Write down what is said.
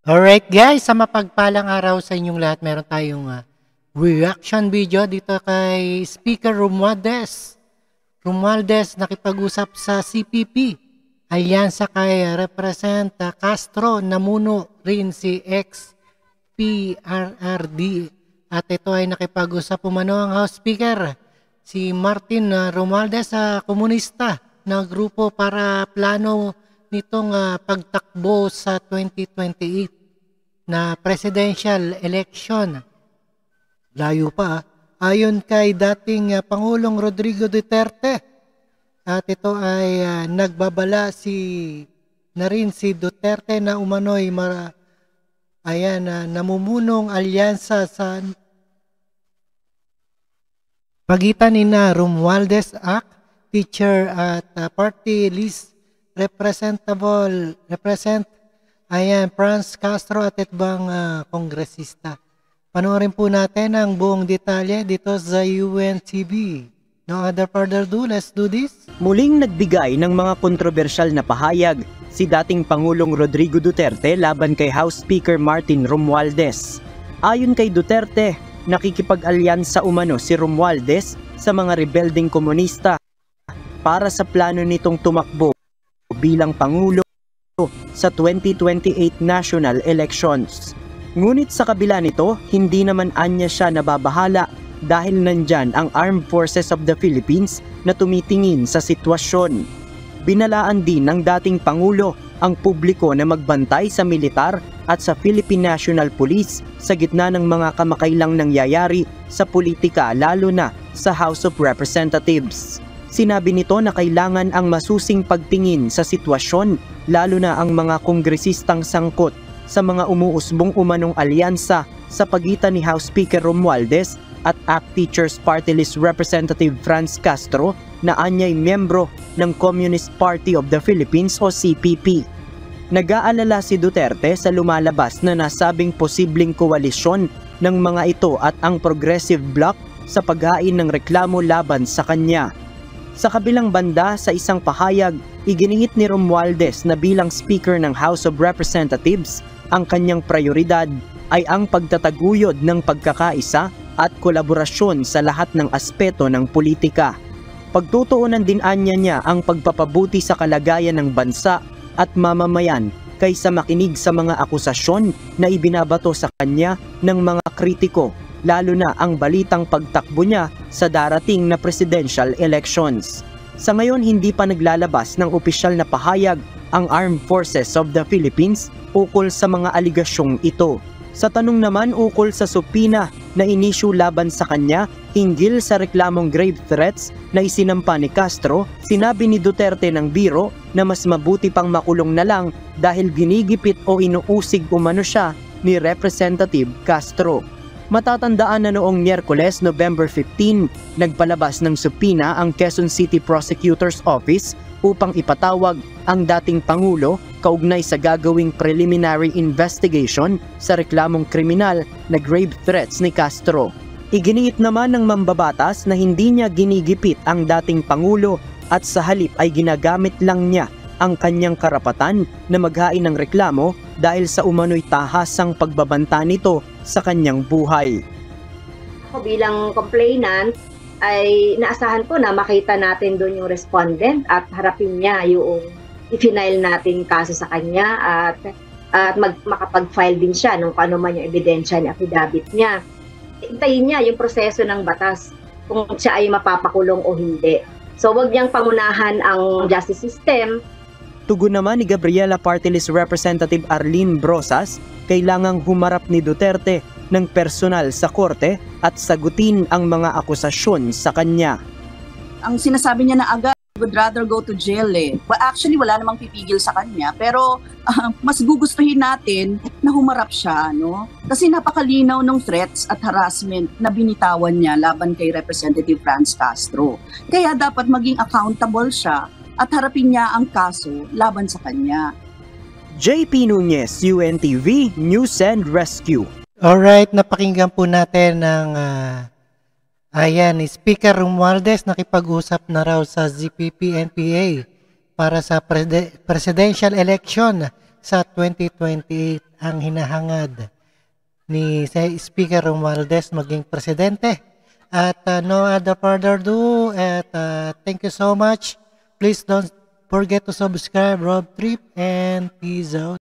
Alright guys, sa mapagpalang araw sa inyong lahat, meron tayong reaction video dito kay Speaker Romualdez. Romualdez nakipag-usap sa CPP. Alyansa kay Represent Castro, namuno rin si ex-PRRD. At ito ay nakipag-usap umano ang House Speaker, si Martin Romualdez sa komunista na grupo para plano nitong pagtakbo sa 2028 na presidential election. Layo pa. Ayon kay dating Pangulong Rodrigo Duterte, at ito ay nagbabala na rin si Duterte na umano'y namumunong alyansa sa pagitan ni Romualdez Act, teacher at party list Represent Franz Castro at ibang kongresista. Panoorin po natin ang buong detalye dito sa UNTV. No other further ado, let's do this. Muling nagbigay ng mga kontrobersyal na pahayag si dating Pangulong Rodrigo Duterte laban kay House Speaker Martin Romualdez. Ayon kay Duterte, nakikipag-alyansa umano si Romualdez sa mga rebelding komunista para sa plano nitong tumakbo bilang Pangulo sa 2028 national elections. Ngunit sa kabila nito, hindi naman anya siya nababahala dahil nandyan ang Armed Forces of the Philippines na tumitingin sa sitwasyon. Binalaan din ng dating Pangulo ang publiko na magbantay sa militar at sa Philippine National Police sa gitna ng mga kamakailang nangyayari sa politika, lalo na sa House of Representatives. Sinabi nito na kailangan ang masusing pagtingin sa sitwasyon, lalo na ang mga kongresistang sangkot sa mga umuusbong umanong alyansa sa pagitan ni House Speaker Romualdez at ACT Teachers Party List Representative Franz Castro na anyay miyembro ng Communist Party of the Philippines o CPP. Nag-aalala si Duterte sa lumalabas na nasabing posibleng koalisyon ng mga ito at ang Progressive Bloc sa paghain ng reklamo laban sa kanya. Sa kabilang banda, sa isang pahayag, iginiit ni Romualdez na bilang Speaker ng House of Representatives, ang kanyang prioridad ay ang pagtataguyod ng pagkakaisa at kolaborasyon sa lahat ng aspeto ng politika. Pagtutuunan din anya niya ang pagpapabuti sa kalagayan ng bansa at mamamayan kaysa makinig sa mga akusasyon na ibinabato sa kanya ng mga kritiko, lalo na ang balitang pagtakbo niya sa darating na presidential elections. Sa ngayon, hindi pa naglalabas ng opisyal na pahayag ang Armed Forces of the Philippines ukol sa mga aligasyong ito. Sa tanong naman ukol sa subpina na inisyu laban sa kanya hinggil sa reklamong grave threats na isinampa ni Castro, sinabi ni Duterte ng biro na mas mabuti pang makulong na lang dahil ginigipit o inuusig umano siya ni Representative Castro. Matatandaan na noong Miyerkules, November 15, nagpalabas ng subpina ang Quezon City Prosecutor's Office upang ipatawag ang dating Pangulo kaugnay sa gagawing preliminary investigation sa reklamong kriminal na grave threats ni Castro. Iginiit naman ng mambabatas na hindi niya ginigipit ang dating Pangulo at sa halip ay ginagamit lang niya ang kanyang karapatan na maghain ng reklamo dahil sa umano'y tahasang pagbabanta nito sa kanyang buhay. Ako bilang complainant ay naasahan ko na makita natin doon yung respondent at harapin niya yung i-file natin kaso sa kanya at makapag-file din siya ng kung ano man yung ebidensya ni affidavit niya. Hintayin niya yung proseso ng batas kung siya ay mapapakulong o hindi. So wag niyang pangunahan ang justice system. Tugon naman ni Gabriela Party List Representative Arlene Brosas, kailangang humarap ni Duterte ng personal sa korte at sagutin ang mga akusasyon sa kanya. Ang sinasabi niya na agad, would rather go to jail eh. Well, actually, wala namang pipigil sa kanya, pero mas gugustuhin natin na humarap siya, no? Kasi napakalinaw ng threats at harassment na binitawan niya laban kay Representative Franz Castro. Kaya dapat maging accountable siya at harapin niya ang kaso laban sa kanya. JP Nunez, UNTV, News and Rescue. Alright, napakinggan po natin ng Speaker Romualdez, nakipag-usap na raw sa ZPP-NPA para sa presidential election sa 2028 ang hinahangad ni Speaker Romualdez maging presidente. At no other further ado, at thank you so much. Please don't forget to subscribe, Rob Trip, and peace out.